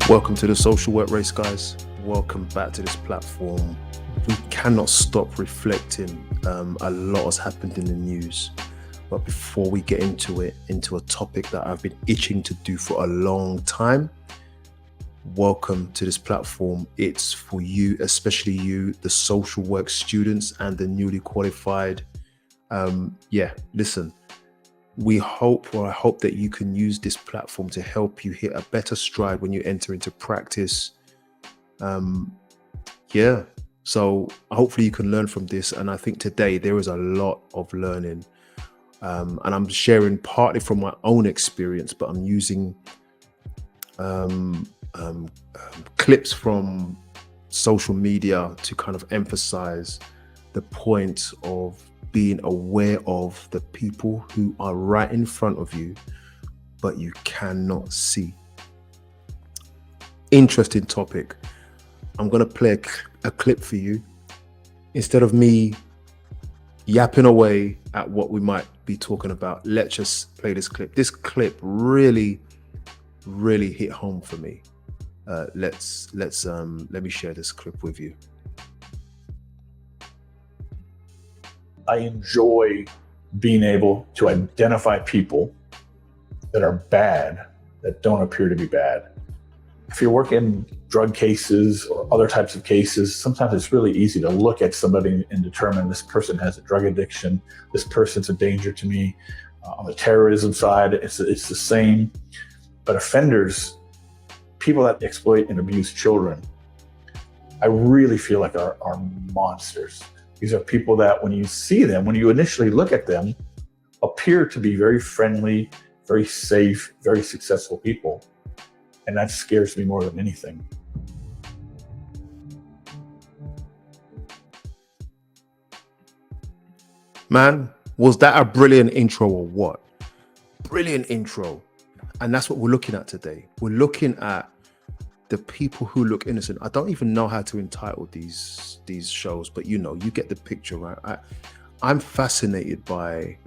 Welcome to the social work race, guys. Welcome back to this platform. We cannot stop reflecting. A lot has happened in the news. But before we get into it, into a topic that I've been itching to do for a long time, welcome to this platform. It's for you, especially you, the social work students and the newly qualified. Listen. I hope that you can use this platform to help you hit a better stride when you enter into practice. So hopefully you can learn from this. And I think today there is a lot of learning. And I'm sharing partly from my own experience, but I'm using clips from social media to kind of emphasize the point of being aware of the people who are right in front of you, but you cannot see. Interesting topic. I'm going to play a clip for you. Instead of me yapping away at what we might be talking about, let's just play this clip. This clip really hit home for me. Let me share this clip with you. I enjoy being able to identify people that are bad, that don't appear to be bad. If you're working drug cases or other types of cases, sometimes it's really easy to look at somebody and determine this person has a drug addiction, this person's a danger to me. On the terrorism side, it's the same. But offenders, people that exploit and abuse children, I really feel like are monsters. These are people that when you see them, when you initially look at them, appear to be very friendly, very safe, very successful people. And that scares me more than anything. Man, was that a brilliant intro or what? Brilliant intro. And that's what we're looking at today. We're looking at the people who look innocent. I don't even know how to entitle these shows, but you get the picture, right? I'm fascinated by,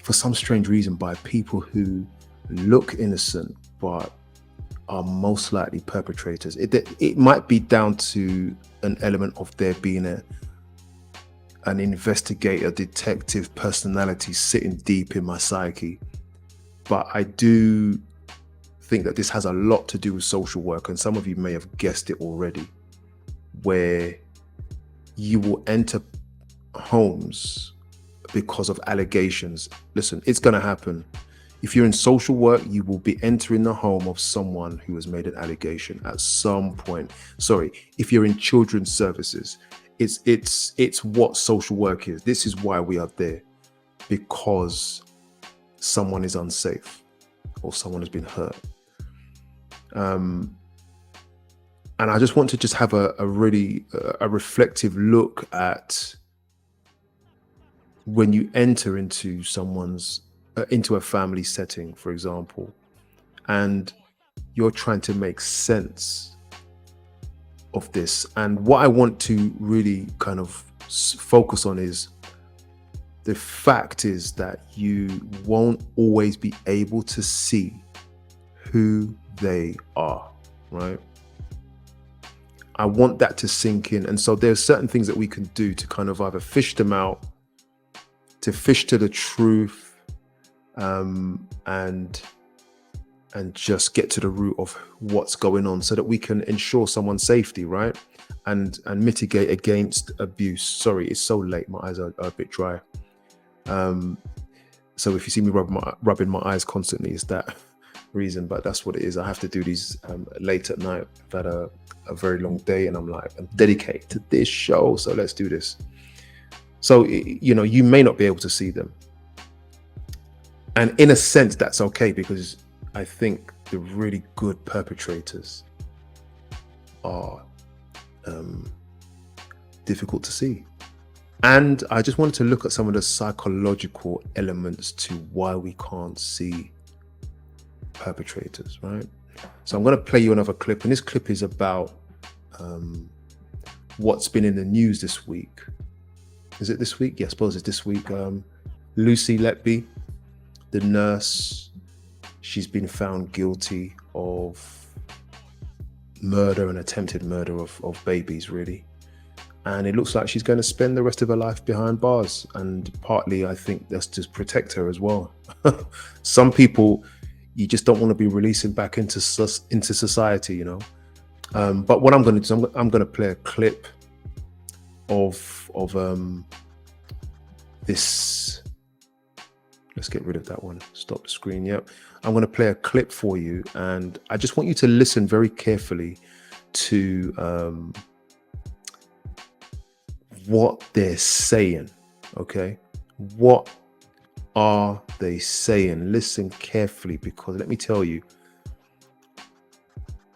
for some strange reason, by people who look innocent but are most likely perpetrators. It might be down to an element of there being an investigator, detective personality sitting deep in my psyche, but I do think that this has a lot to do with social work, and some of you may have guessed it already, where you will enter homes because of allegations. Listen, it's going to happen. If you're in social work, you will be entering the home of someone who has made an allegation at some point. Sorry, if you're in children's services, it's what social work is. This is why we are there, because someone is unsafe or someone has been hurt. And I just want to just have a really reflective look at when you enter into into a family setting, for example, and you're trying to make sense of this. And what I want to really kind of focus on is the fact is that you won't always be able to see who they are, right? I want that to sink in. And so there's certain things that we can do to kind of either fish them out, to fish to the truth, and just get to the root of what's going on so that we can ensure someone's safety, right? And mitigate against abuse. Sorry, it's so late. My eyes are a bit dry. So if you see me rubbing my eyes constantly, it's that reason, but that's what it is. I have to do these late at night. I've had a very long day and I'm dedicated to this show, so let's do this. So, you may not be able to see them. And in a sense, that's okay, because I think the really good perpetrators are difficult to see. And I just wanted to look at some of the psychological elements to why we can't see perpetrators, right? So I'm going to play you another clip, and this clip is about what's been in the news this week Is it this week? Yeah, I suppose it's this week. Lucy Letby, the nurse, she's been found guilty of murder and attempted murder of babies, really. And it looks like she's going to spend the rest of her life behind bars. And partly, I think that's to protect her as well. Some people, you just don't want to be releasing back into society, you know. But what I'm going to do, I'm going to play a clip of this. Let's get rid of that one. Stop the screen. Yep. I'm going to play a clip for you, and I just want you to listen very carefully to what they're saying. Okay, what are they saying? Listen carefully, because let me tell you,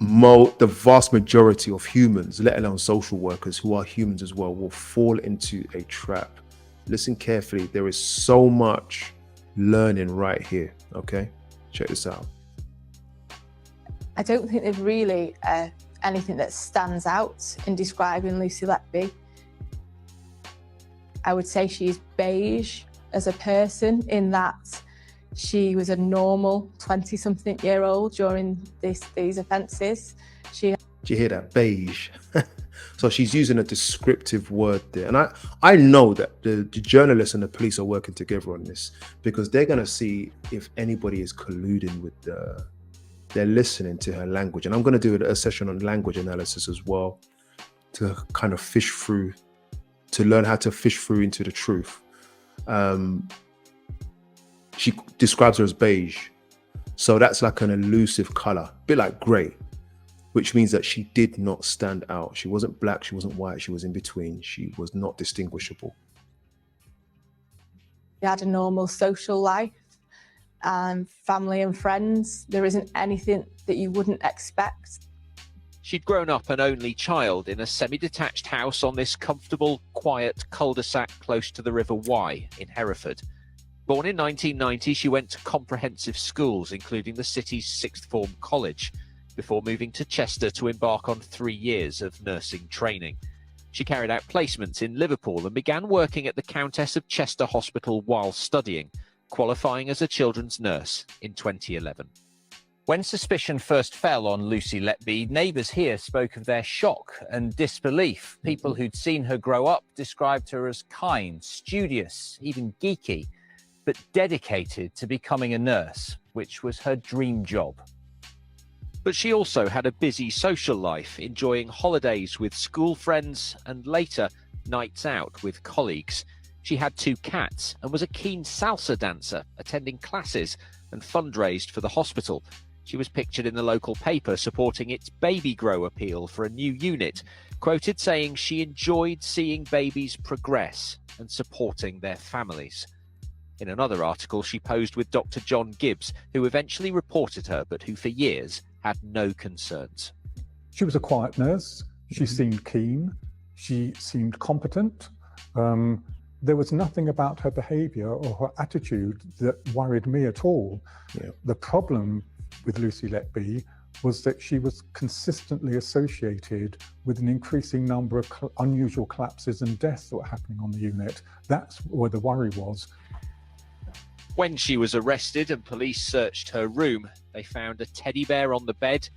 the vast majority of humans, let alone social workers who are humans as well, will fall into a trap. Listen carefully. There is so much learning right here. Okay, check this out. I don't think there's really anything that stands out in describing Lucy Letby. I would say she's beige as a person, in that she was a normal 20-something-year-old during these offences. Did you hear that? Beige. So she's using a descriptive word there. And I know that the journalists and the police are working together on this, because they're going to see if anybody is colluding with they're listening to her language. And I'm going to do a session on language analysis as well, to kind of fish through, to learn how to fish through into the truth. She describes her as beige. So that's like an elusive color, a bit like gray, which means that she did not stand out. She wasn't black, she wasn't white, she was in between. She was not distinguishable. She had a normal social life, family and friends. There isn't anything that you wouldn't expect. She'd grown up an only child in a semi-detached house on this comfortable, quiet cul-de-sac close to the River Wye in Hereford. Born in 1990, she went to comprehensive schools, including the city's sixth form college, before moving to Chester to embark on 3 years of nursing training. She carried out placements in Liverpool and began working at the Countess of Chester Hospital while studying, qualifying as a children's nurse in 2011. When suspicion first fell on Lucy Letby, neighbours here spoke of their shock and disbelief. People who'd seen her grow up described her as kind, studious, even geeky, but dedicated to becoming a nurse, which was her dream job. But she also had a busy social life, enjoying holidays with school friends and later nights out with colleagues. She had 2 cats and was a keen salsa dancer, attending classes and fundraised for the hospital. She was pictured in the local paper supporting its baby grow appeal for a new unit, quoted saying she enjoyed seeing babies progress and supporting their families. In another article, she posed with Dr. John Gibbs, who eventually reported her, but who for years had no concerns. She was a quiet nurse. She seemed keen. She seemed competent. There was nothing about her behaviour or her attitude that worried me at all. Yeah. The problem with Lucy Letby was that she was consistently associated with an increasing number of unusual collapses and deaths that were happening on the unit. That's where the worry was. When she was arrested and police searched her room, they found a teddy bear on the bed,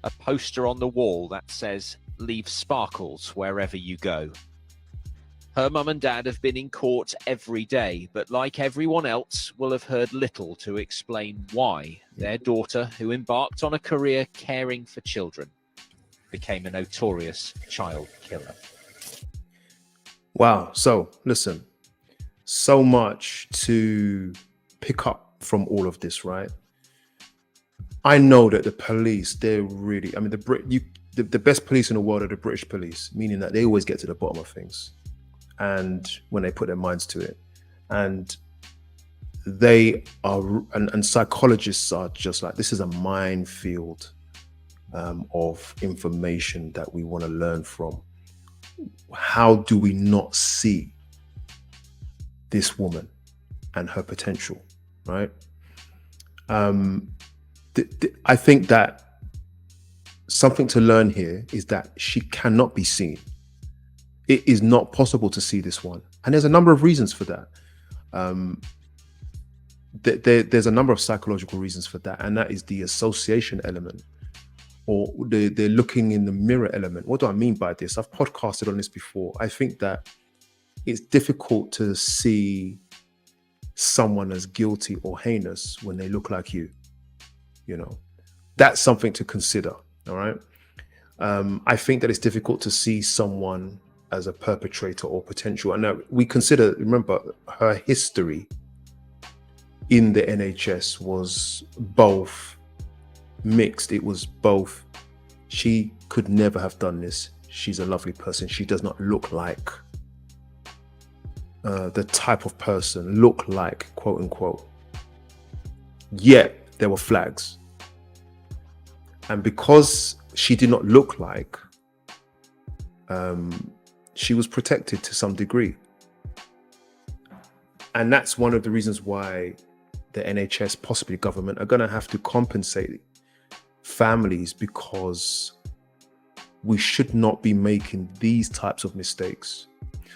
a poster on the wall that says, "Leave sparkles wherever you go." Her mum and dad have been in court every day, but like everyone else, will have heard little to explain why their daughter, who embarked on a career caring for children, became a notorious child killer. Wow. So listen, so much to pick up from all of this, right? I know that the police, they're really, I mean, the best police in the world are the British police, meaning that they always get to the bottom of things. And when they put their minds to it, and they are, and psychologists are just like, this is a minefield of information that we want to learn from. How do we not see this woman and her potential, right? I think that something to learn here is that she cannot be seen. It is not possible to see this one. And there's a number of reasons for that. There's a number of psychological reasons for that, and that is the association element, or the looking in the mirror element. What do I mean by this? I've podcasted on this before. I think that it's difficult to see someone as guilty or heinous when they look like you. You know, that's something to consider. All right. I think that it's difficult to see someone as a perpetrator or potential. And now we consider, remember, her history in the NHS was both mixed. It was both, she could never have done this. She's a lovely person. She does not look like the type of person, look like, quote unquote. Yet there were flags. And because she did not look like, she was protected to some degree. And that's one of the reasons why the NHS, possibly government, are going to have to compensate families, because we should not be making these types of mistakes.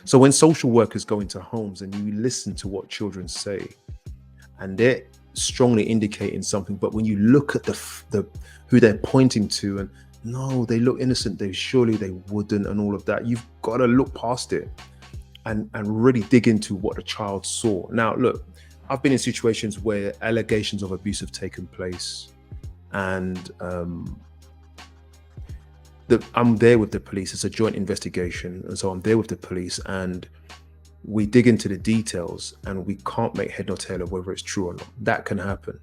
So when social workers go into homes and you listen to what children say, and they're strongly indicating something, but when you look at the who they're pointing to, and no, they look innocent, surely they wouldn't, and all of that, you've got to look past it and really dig into what the child saw. Now, look, I've been in situations where allegations of abuse have taken place, and I'm there with the police. It's a joint investigation, and so I'm there with the police, and we dig into the details, and we can't make head nor tail of whether it's true or not. That can happen.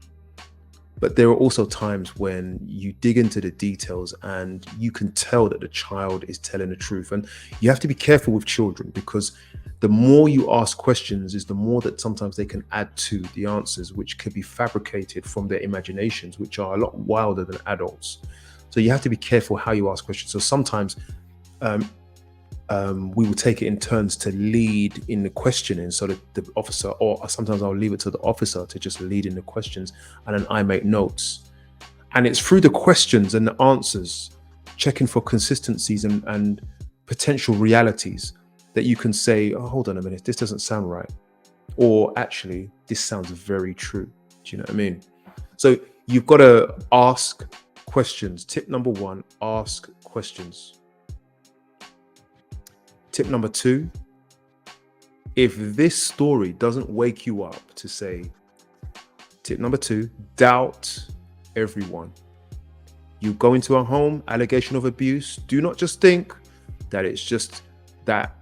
But there are also times when you dig into the details and you can tell that the child is telling the truth. And you have to be careful with children, because the more you ask questions is the more that sometimes they can add to the answers, which can be fabricated from their imaginations, which are a lot wilder than adults. So you have to be careful how you ask questions. So sometimes we will take it in turns to lead in the questioning, so that the officer, or sometimes I'll leave it to the officer to just lead in the questions, and then I make notes. And it's through the questions and the answers, checking for consistencies and potential realities, that you can say, oh, hold on a minute, this doesn't sound right. Or actually, this sounds very true. Do you know what I mean? So you've got to ask questions. Tip number 1, ask questions. Tip number 2, if this story doesn't wake you up to say, tip number 2, doubt everyone. You go into a home, allegation of abuse, do not just think that it's just that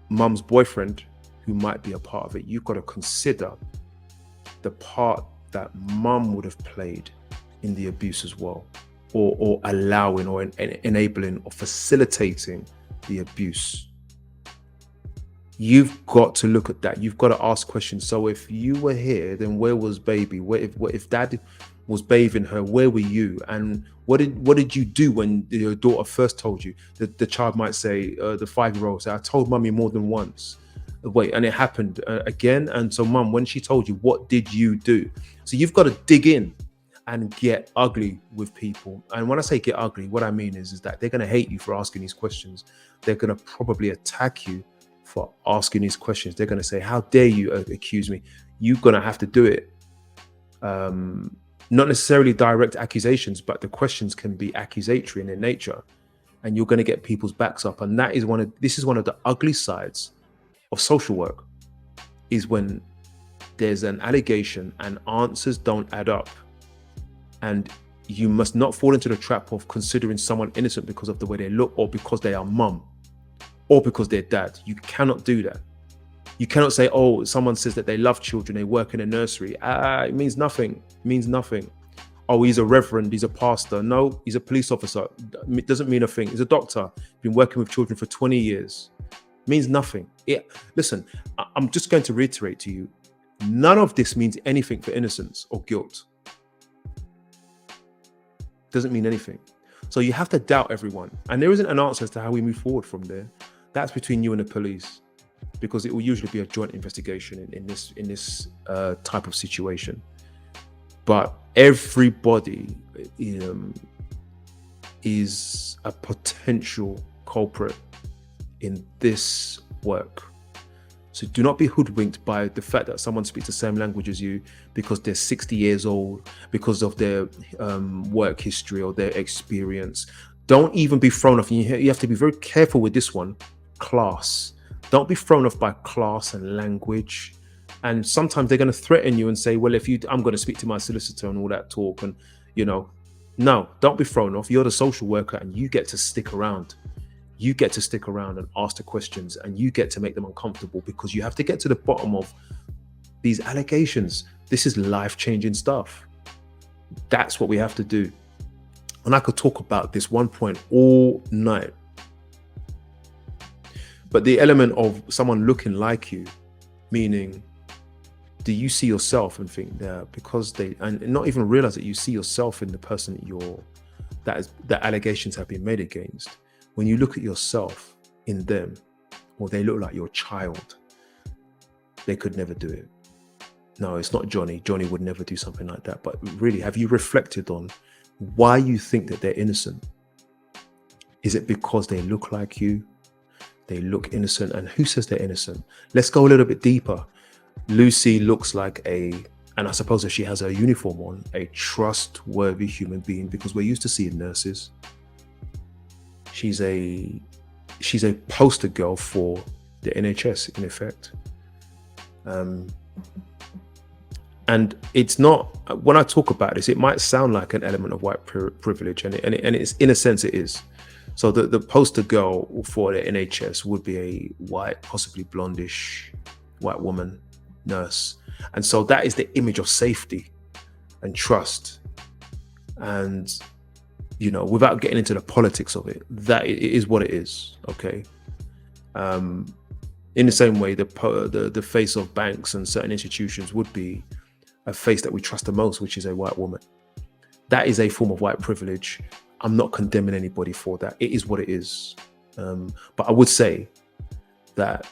mum's boyfriend who might be a part of it. You've got to consider the part that mum would have played in the abuse as well, or allowing or enabling or facilitating the abuse. You've got to look at that. You've got to ask questions. So if you were here, then where was baby? If dad was bathing her, where were you? And what did you do when your daughter first told you? The child might say, the 5-year-old say, I told mummy more than once. Wait, and it happened again. And so mum, when she told you, what did you do? So you've got to dig in and get ugly with people. And when I say get ugly, what I mean is that they're going to hate you for asking these questions. They're going to probably attack you for asking these questions. They're going to say, how dare you accuse me? You're going to have to do it. Not necessarily direct accusations, but the questions can be accusatory in their nature, and you're going to get people's backs up. And that is this is one of the ugly sides of social work, is when there's an allegation and answers don't add up. And you must not fall into the trap of considering someone innocent because of the way they look, or because they are mum, or because they're dad. You cannot do that. You cannot say, oh, someone says that they love children, they work in a nursery. It means nothing. It means nothing. Oh, he's a reverend, he's a pastor. No, he's a police officer. It doesn't mean a thing. He's a doctor, been working with children for 20 years. It means nothing. Listen, I'm just going to reiterate to you, none of this means anything for innocence or guilt. Doesn't mean anything. So you have to doubt everyone. And there isn't an answer as to how we move forward from there. That's between you and the police, because it will usually be a joint investigation in this type of situation. But everybody is a potential culprit in this work. So do not be hoodwinked by the fact that someone speaks the same language as you because they're 60 years old, because of their work history or their experience. Don't even be thrown off. You have to be very careful with this one. Class. Don't be thrown off by class and language. And sometimes they're going to threaten you and say, well, I'm going to speak to my solicitor and all that talk. And, no, don't be thrown off. You're the social worker and you get to stick around. You get to stick around and ask the questions, and you get to make them uncomfortable, because you have to get to the bottom of these allegations. This is life-changing stuff. That's what we have to do. And I could talk about this one point all night. But the element of someone looking like you, meaning, do you see yourself and think that because and not even realize that you see yourself in the person that allegations have been made against. When you look at yourself in them, or they look like your child, they could never do it. No, it's not Johnny. Johnny would never do something like that. But really, have you reflected on why you think that they're innocent? Is it because they look like you? They look innocent. And who says they're innocent? Let's go a little bit deeper. Lucy looks like and I suppose if she has her uniform on, a trustworthy human being, because we're used to seeing nurses. She's a poster girl for the NHS, in effect. And it's not, when I talk about this, it might sound like an element of white privilege, and it's, in a sense, it is. So the poster girl for the NHS would be a white, possibly blondish white woman nurse. And so that is the image of safety and trust. And, without getting into the politics of it, that it is what it is, okay? In the same way, the face of banks and certain institutions would be a face that we trust the most, which is a white woman. That is a form of white privilege. I'm not condemning anybody for that. It is what it is. But I would say that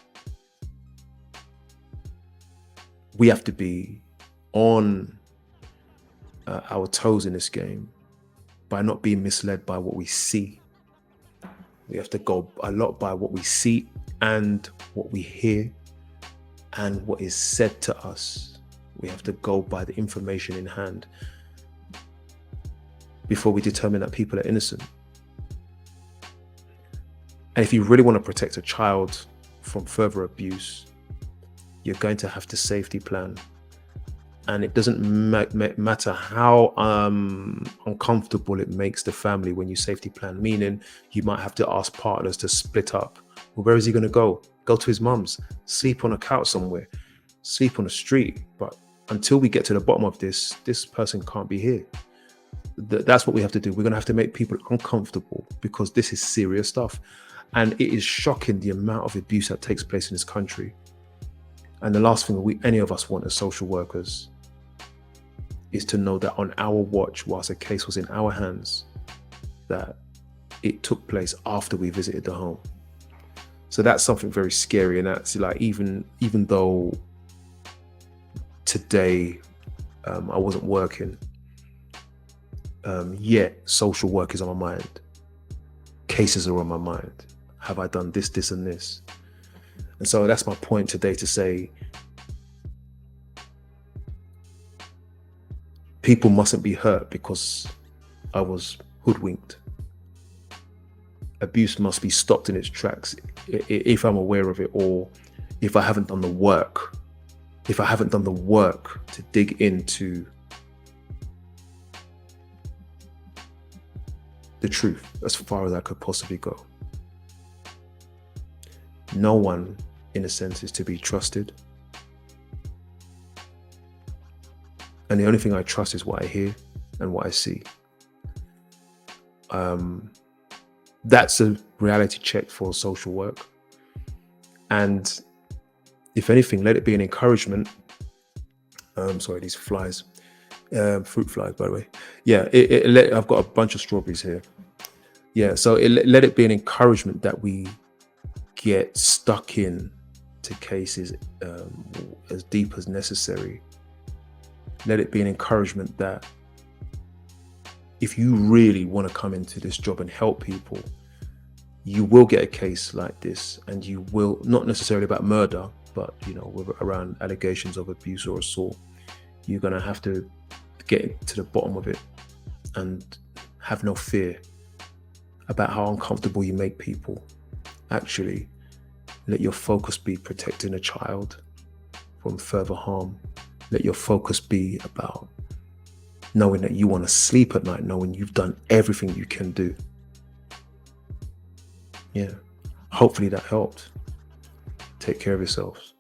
we have to be on our toes in this game by not being misled by what we see. We have to go a lot by what we see and what we hear and what is said to us. We have to go by the information in hand before we determine that people are innocent. And if you really want to protect a child from further abuse, you're going to have to safety plan. And it doesn't matter how uncomfortable it makes the family when you safety plan, meaning you might have to ask partners to split up. Well, where is he going to go? Go to his mum's, sleep on a couch somewhere, sleep on the street. But until we get to the bottom of this person can't be here. That's what we have to do. We're going to have to make people uncomfortable, because this is serious stuff. And it is shocking the amount of abuse that takes place in this country. And the last thing any of us want as social workers is to know that on our watch, whilst a case was in our hands, that it took place after we visited the home. So that's something very scary. And that's like, even though today I wasn't working, yet social work is on my mind. Cases are on my mind. Have I done this, this, and this? And so that's my point today, to say people mustn't be hurt because I was hoodwinked. Abuse must be stopped in its tracks if I'm aware of it, or if I haven't done the work. If I haven't done the work to dig into the truth as far as I could possibly go. No one, in a sense, is to be trusted. And the only thing I trust is what I hear and what I see. That's a reality check for social work. And if anything, let it be an encouragement. Sorry, these flies, fruit flies, by the way. Yeah, I've got a bunch of strawberries here. Yeah, so let it be an encouragement that we get stuck in to cases as deep as necessary. Let it be an encouragement that if you really want to come into this job and help people, you will get a case like this, and you will, not necessarily about murder, but you know, around allegations of abuse or assault, you're gonna have to get to the bottom of it and have no fear about how uncomfortable you make people. Actually, let your focus be protecting a child from further harm. Let your focus be about knowing that you want to sleep at night, knowing you've done everything you can do. Yeah, hopefully that helped. Take care of yourselves.